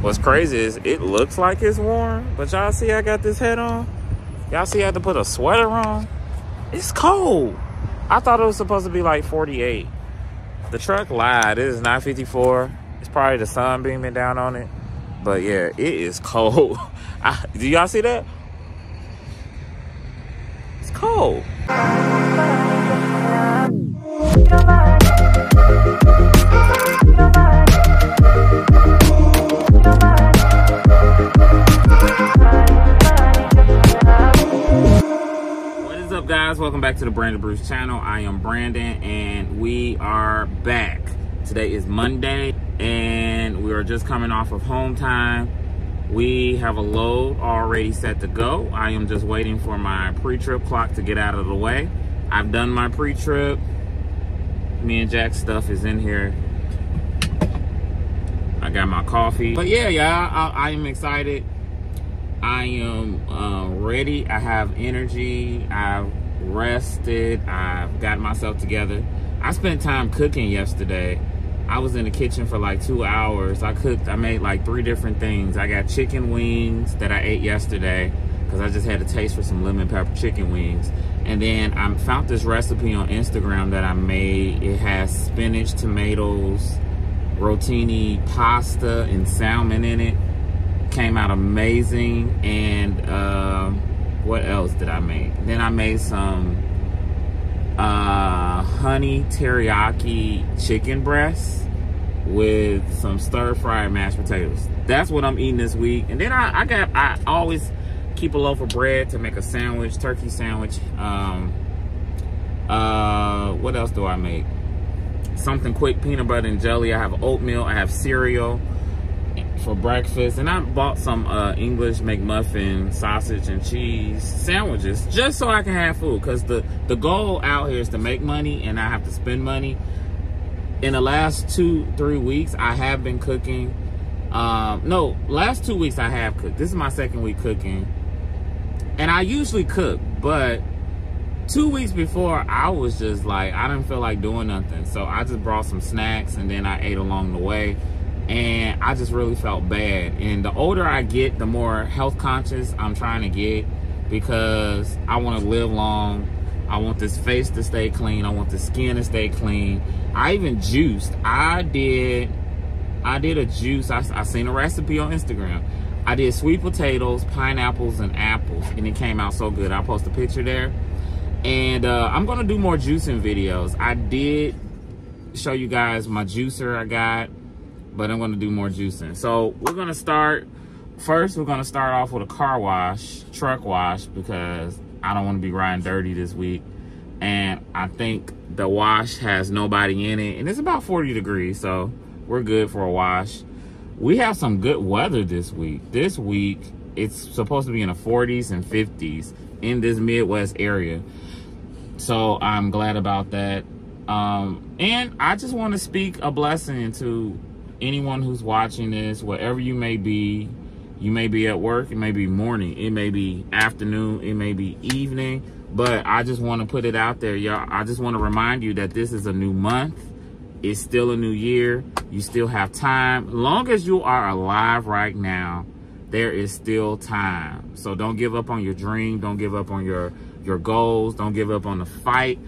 What's crazy is it looks like it's warm, but y'all see I got this hat on? Y'all see I had to put a sweater on? It's cold. I thought it was supposed to be like 48. The truck lied. It is not 54. It's probably the sun beaming down on it. But yeah, it is cold. Do y'all see that? It's cold. What is up, guys? Welcome back to the Brandon Brews channel. I am Brandon and we are back. Today is Monday and we are just coming off of home time. We have a load already set to go. I am just waiting for my pre-trip clock to get out of the way. I've done my pre-trip. Me and Jack's stuff is in here. I got my coffee. But yeah, I am excited. I am ready. I have energy. I've rested. I've got myself together. I spent time cooking yesterday. I was in the kitchen for like 2 hours. I made like 3 different things. I got chicken wings that I ate yesterday because I just had a taste for some lemon pepper chicken wings. And then I found this recipe on Instagram that I made. It has spinach, tomatoes, rotini, pasta, and salmon in it. Came out amazing. And what else did I make? Then I made some honey teriyaki chicken breasts with some stir-fried mashed potatoes. That's what I'm eating this week. And then I always keep a loaf of bread to make a sandwich, turkey sandwich. What else do I make? Something quick, peanut butter and jelly. I have oatmeal. I have cereal for breakfast. And I bought some English McMuffin sausage and cheese sandwiches just so I can have food. Because the goal out here is to make money and I have to spend money. In the last 2-3 weeks, I have been cooking. No, last 2 weeks I have cooked. This is my second week cooking. And I usually cook, but 2 weeks before, I was just like, I didn't feel like doing nothing. So I just brought some snacks and then I ate along the way. And I just really felt bad. And the older I get, the more health conscious I'm trying to get because I want to live long. I want this face to stay clean. I want the skin to stay clean. I even juiced. I did a juice. I seen a recipe on Instagram. I did sweet potatoes, pineapples, and apples, and it came out so good. I'll post a picture there. And I'm gonna do more juicing videos. I did show you guys my juicer I got, but I'm gonna do more juicing. So we're gonna start, first we're gonna start off with a car wash, truck wash, because I don't wanna be riding dirty this week. And I think the wash has nobody in it, and it's about 40 degrees, so we're good for a wash. We have some good weather this week. This week, it's supposed to be in the 40s and 50s in this Midwest area. So I'm glad about that. And I just want to speak a blessing to anyone who's watching this, wherever you may be. You may be at work, it may be morning, it may be afternoon, it may be evening. But I just want to put it out there, y'all. I just want to remind you that this is a new month. It's still a new year. You still have time. As long as you are alive right now, there is still time. So don't give up on your dream. Don't give up on your goals. Don't give up on the fight.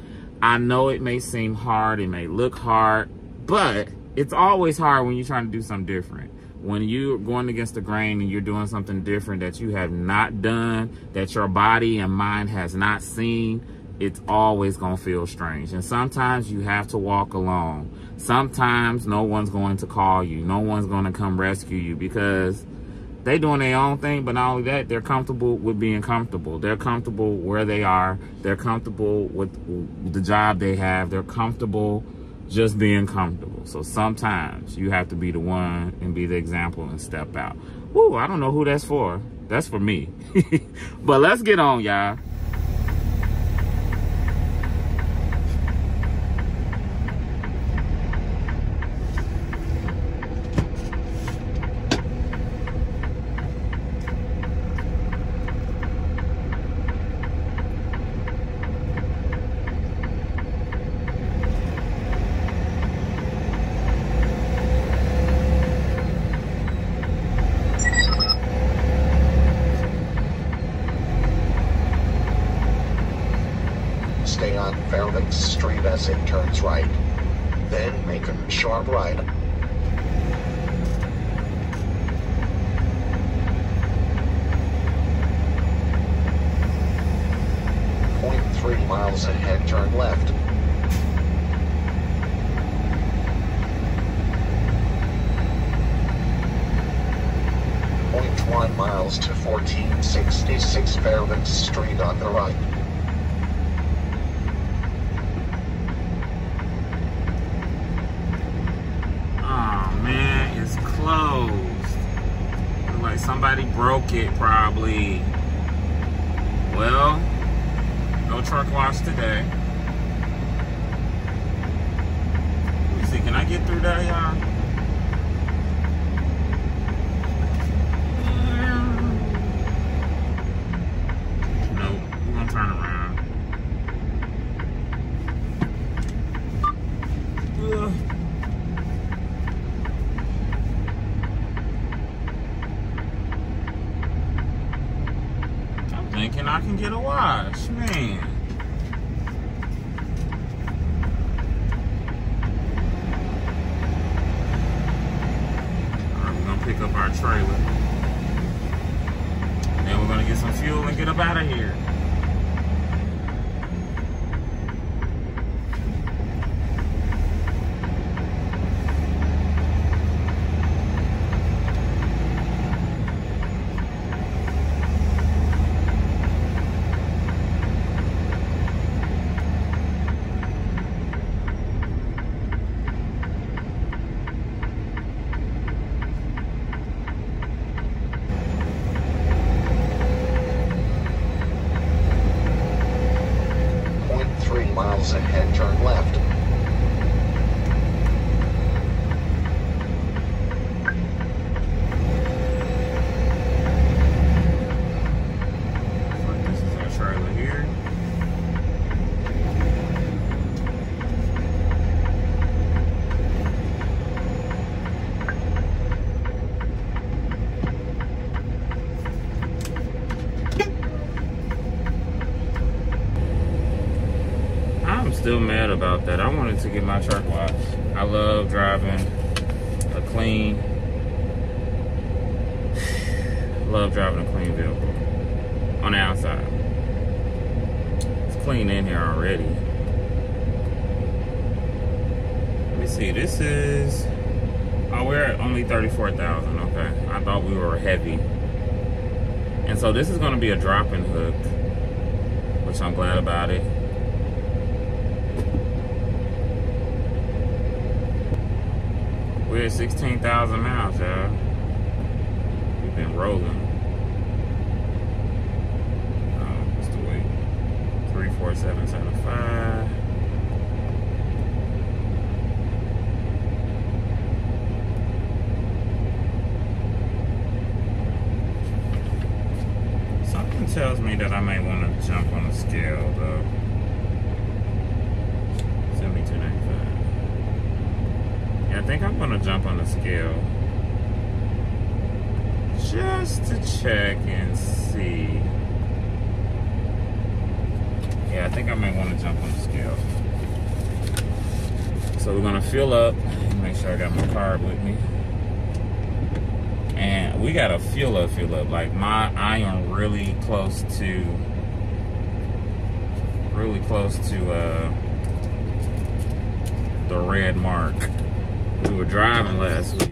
I know it may seem hard. It may look hard. But it's always hard when you're trying to do something different. When you're going against the grain and you're doing something different that you have not done, that your body and mind has not seen, it's always going to feel strange. And sometimes you have to walk alone. Sometimes no one's going to call you. No one's going to come rescue you because they doing their own thing. But not only that, they're comfortable with being comfortable. They're comfortable where they are. They're comfortable with the job they have. They're comfortable just being comfortable. So sometimes you have to be the one and be the example and step out. Woo, I don't know who that's for. That's for me. But let's get on, y'all. as it turns right. Then make a sharp right. 0.3 miles ahead, turn left. 0.1 miles to 1466 Fairbanks Street on the right. Oh man, it's closed. Looks like somebody broke it probably. Well, no truck wash today. Let me see, can I get through there, y'all? Nope, we're gonna turn around. Ugh. I'm thinking I can get a wash, man. Pick up our trailer. Then we're gonna get some fuel and get up out of here. Miles ahead, turn left. This is our trailer here. Still mad about that. I wanted to get my truck washed. I love driving a clean vehicle on the outside. It's clean in here already. Let me see, this is, oh, we're at only 34,000, okay. I thought we were heavy. And so this is gonna be a drop-in hook, which I'm glad about it. We're at 16,000 miles, y'all. We've been rolling. What's the weight? 34775. Something tells me that I might want to jump on the scale, though. 7295. I think I'm gonna jump on the scale just to check and see. Yeah, I think I might want to jump on the scale. So we're gonna fill up. Make sure I got my carb with me. And we gotta fuel up. Like I am really close to the red mark. We were driving last week.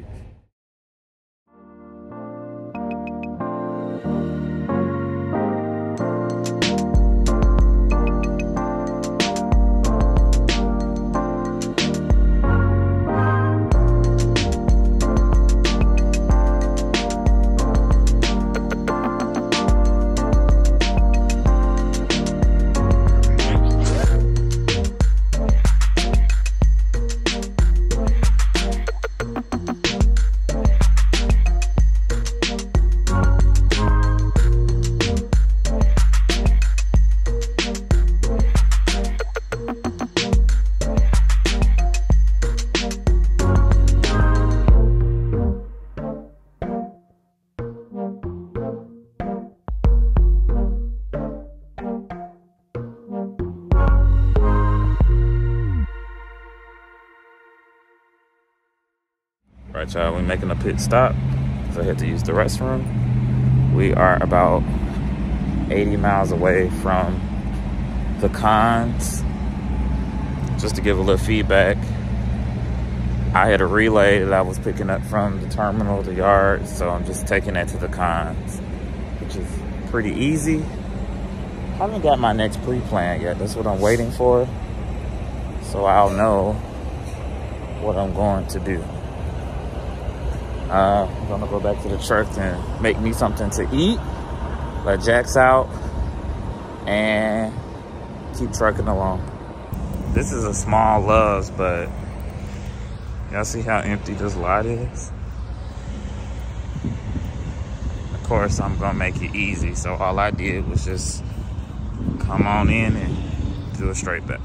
right, y'all, we're making a pit stop, so I had to use the restroom. We are about 80 miles away from the cons. Just to give a little feedback, I had a relay that I was picking up from the terminal, the yard, so I'm just taking that to the cons, which is pretty easy. I haven't got my next pre-plan yet. That's what I'm waiting for, so I'll know what I'm going to do. I'm gonna go back to the truck and make me something to eat, let Jax out, and keep trucking along. This is a small Love's, but y'all see how empty this lot is? Of course, I'm gonna make it easy, so all I did was just come on in and do a straight back.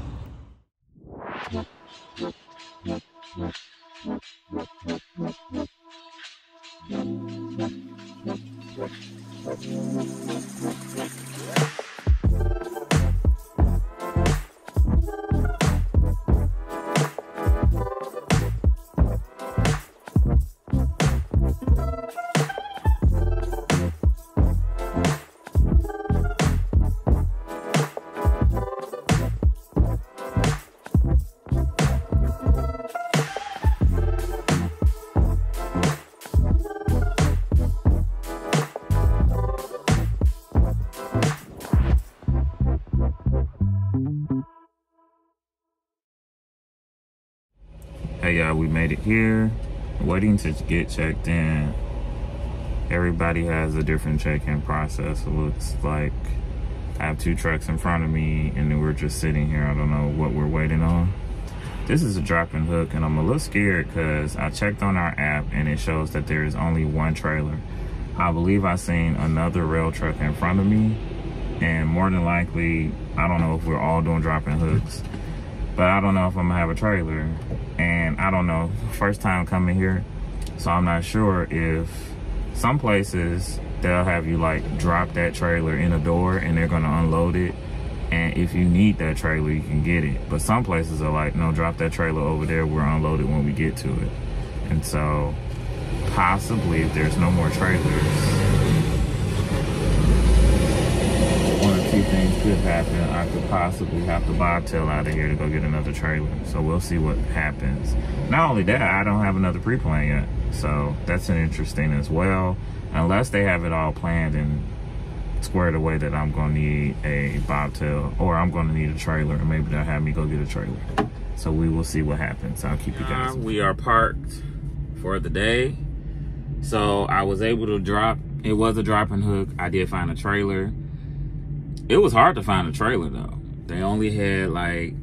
Hey y'all, we made it here. Waiting to get checked in. Everybody has a different check-in process. It looks like I have 2 trucks in front of me and then we're just sitting here. I don't know what we're waiting on. This is a drop and hook and I'm a little scared because I checked on our app and it shows that there is only 1 trailer. I believe I seen another rail truck in front of me, and more than likely, I don't know if we're all doing drop and hooks, but I don't know if I'm gonna have a trailer. And I don't know, first time coming here, so I'm not sure if some places they'll have you like drop that trailer in a door and they're gonna unload it, and if you need that trailer you can get it. But some places are like, no, drop that trailer over there, we'll unload it when we get to it. And so possibly if there's no more trailers, one or two things could happen. I could possibly have to bobtail out of here to go get another trailer. So we'll see what happens. Not only that, I don't have another pre-plan yet. So that's an interesting as well. Unless they have it all planned and squared away that I'm gonna need a bobtail or I'm gonna need a trailer, and maybe they'll have me go get a trailer. So we will see what happens. I'll keep you guys. We are parked for the day. So I was able to drop, it was a drop and hook. I did find a trailer. It was hard to find a trailer though. They only had like,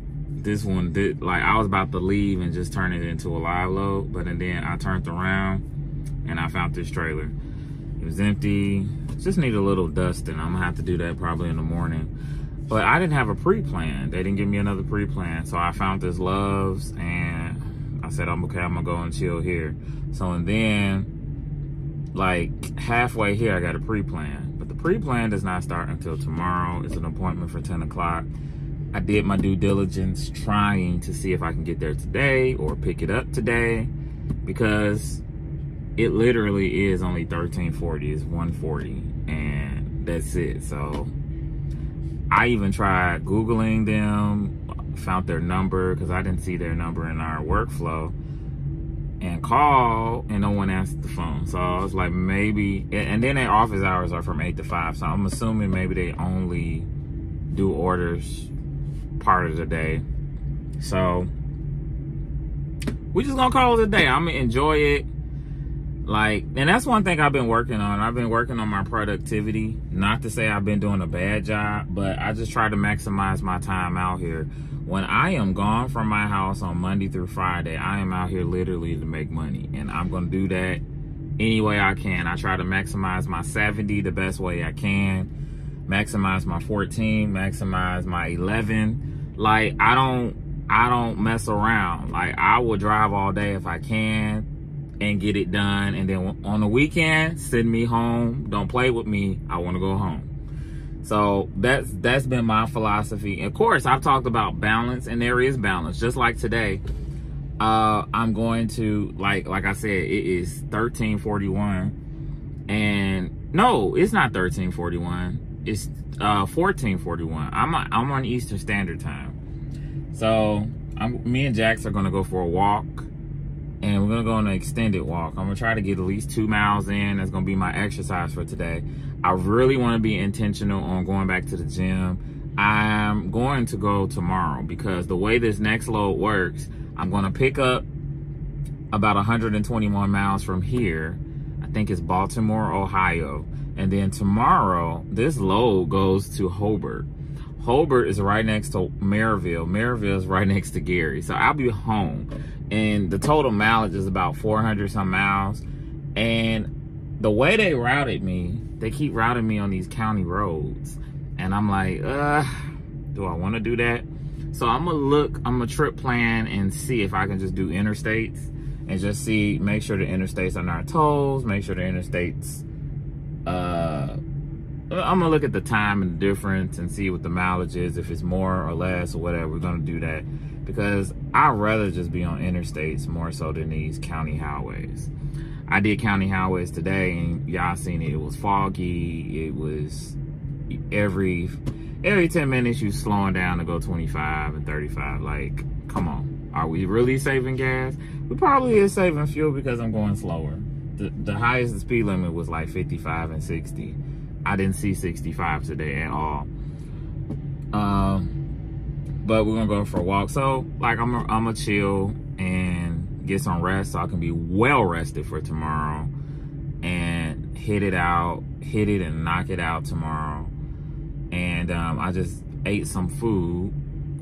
this one did, like I was about to leave and just turn it into a live load, but then I turned around and I found this trailer. It was empty, just need a little dusting. I'm gonna have to do that probably in the morning. But I didn't have a pre-plan. They didn't give me another pre-plan. So I found this Love's and I said, okay, I'm gonna go and chill here. So, and then like halfway here, I got a pre-plan. But the pre-plan does not start until tomorrow. It's an appointment for 10 o'clock. I did my due diligence trying to see if I can get there today or pick it up today, because it literally is only $13.40. It's $140 and that's it. So I even tried Googling them, found their number because I didn't see their number in our workflow, and called and no one answered the phone. So I was like, maybe, and then their office hours are from 8 to 5. So I'm assuming maybe they only do orders part of the day. So we just gonna call it a day. I'm gonna enjoy it. Like, and that's one thing I've been working on. I've been working on my productivity. Not to say I've been doing a bad job, but I just try to maximize my time out here. When I am gone from my house on Monday through Friday, I am out here literally to make money. And I'm gonna do that any way I can. I try to maximize my 70 the best way I can. Maximize my 14, maximize my 11. Like, I don't mess around. Like, I will drive all day if I can and get it done, and then on the weekend send me home. Don't play with me, I want to go home. So that's been my philosophy. Of course, I've talked about balance, and there is balance. Just like today, I'm going to, like I said, it is 13:41, and no, it's not 13:41. It's 14:41. I'm on Eastern Standard Time. So me and Jax are gonna go for a walk, and we're gonna go on an extended walk. I'm gonna try to get at least 2 miles in. That's gonna be my exercise for today. I really want to be intentional on going back to the gym. I'm going to go tomorrow because the way this next load works, I'm going to pick up about 121 miles from here. I think it's Baltimore, Ohio. And then tomorrow, this load goes to Hobart. Hobart is right next to Maryville. Maryville is right next to Gary. So I'll be home. And the total mileage is about 400 some miles. And the way they routed me, they keep routing me on these county roads. And I'm like, do I want to do that? So I'm gonna trip plan and see if I can just do interstates and just see, make sure the interstates are not tolls, make sure the interstates, I'm gonna look at the time and the difference and see what the mileage is, if it's more or less or whatever. We're gonna do that because I'd rather just be on interstates more so than these county highways. I did county highways today and y'all seen it. It was foggy. It was every 10 minutes you slowing down to go 25 and 35. Like, come on. Are we really saving gas? We probably is saving fuel because I'm going slower. The highest speed limit was like 55 and 60. I didn't see 65 today at all. But we're gonna go for a walk. So like I'm gonna chill and get some rest so I can be well rested for tomorrow and hit it and knock it out tomorrow. And I just ate some food,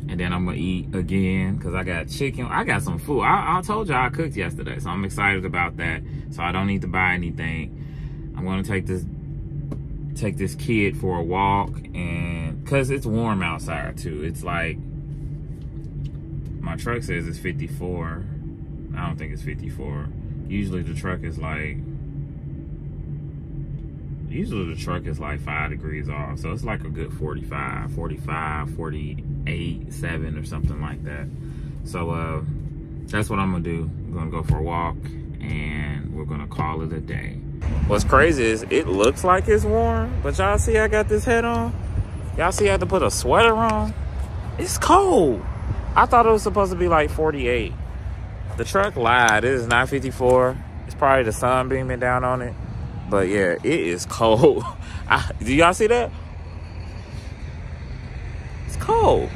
and then I'm gonna eat again because I got chicken. I got some food. I told you I cooked yesterday, so I'm excited about that. So I don't need to buy anything. I'm gonna take this kid for a walk, and because it's warm outside too. It's like, my truck says it's 54. I don't think it's 54. Usually the truck is like 5 degrees off. So it's like a good 45, 48, 7 or something like that. So that's what I'm gonna do. I'm gonna go for a walk and we're gonna call it a day. What's crazy is it looks like it's warm, but y'all see I got this hat on? Y'all see I had to put a sweater on? It's cold. I thought it was supposed to be like 48. The truck lied. It is not 54. It's probably the sun beaming down on it. But yeah, it is cold. Do y'all see that? It's cold.